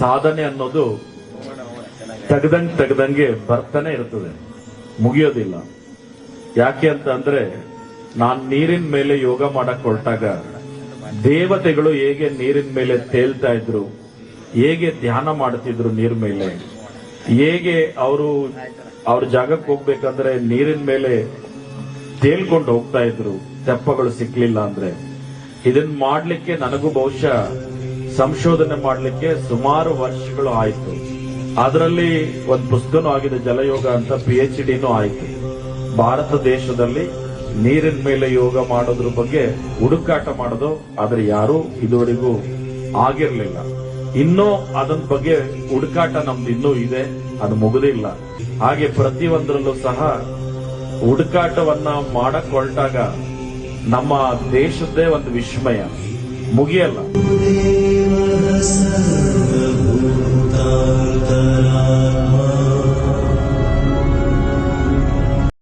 ಸಾಧನೆ ಅನ್ನೋದು ತೆಗ್ದಂಗೆ ಬರ್ತಾನೆ ಇರ್ತದೆ, ಮುಗಿಯೋದಿಲ್ಲ. ಯಾಕೆ ಅಂತ ಅಂದ್ರೆ ನಾನ್ ನೀರಿನ ಮೇಲೆ ಯೋಗ ಮಾಡಕ್ ಹೊರಟಾಗ ದೇವತೆಗಳು ಹೇಗೆ ನೀರಿನ ಮೇಲೆ ತೇಲ್ತಾ ಇದ್ರು, ಹೇಗೆ ಧ್ಯಾನ ಮಾಡ್ತಿದ್ರು ನೀರ್ ಮೇಲೆ, ಹೇಗೆ ಅವ್ರ ಜಾಗಕ್ಕೆ ಹೋಗ್ಬೇಕಂದ್ರೆ ನೀರಿನ ಮೇಲೆ ತೇಲ್ಕೊಂಡು ಹೋಗ್ತಾ ಇದ್ರು ತೆಪ್ಪಗಳು ಸಿಕ್ಲಿಲ್ಲ ಅಂದ್ರೆ. ಇದನ್ನ ಮಾಡ್ಲಿಕ್ಕೆ ನನಗೂ ಬಹುಶಃ ಸಂಶೋಧನೆ ಮಾಡ್ಲಿಕ್ಕೆ ಸುಮಾರು ವರ್ಷಗಳು ಆಯ್ತು. ಅದರಲ್ಲಿ ಒಂದು ಪುಸ್ತಕನೂ ಆಗಿದೆ, ಜಲಯೋಗ ಅಂತ, PhD ಆಯ್ತು. ಭಾರತ ದೇಶದಲ್ಲಿ ನೀರಿನ ಮೇಲೆ ಯೋಗ ಮಾಡೋದ್ರ ಬಗ್ಗೆ ಹುಡುಕಾಟ ಮಾಡೋದು, ಆದ್ರೆ ಯಾರೂ ಇದುವರೆಗೂ ಆಗಿರ್ಲಿಲ್ಲ. ಇನ್ನೂ ಅದನ್ನ ಬಗ್ಗೆ ಹುಡುಕಾಟ ನಮ್ದು ಇನ್ನೂ ಇದೆ, ಅದು ಮುಗುದಿಲ್ಲ. ಹಾಗೆ ಪ್ರತಿಯೊಂದರಲ್ಲೂ ಸಹ ಹುಡುಕಾಟವನ್ನ ಮಾಡಕ್ ಹೊರಟಾಗ ನಮ್ಮ ದೇಶದ್ದೇ ಒಂದು ವಿಸ್ಮಯ, ಮುಗಿಯಲ್ಲ.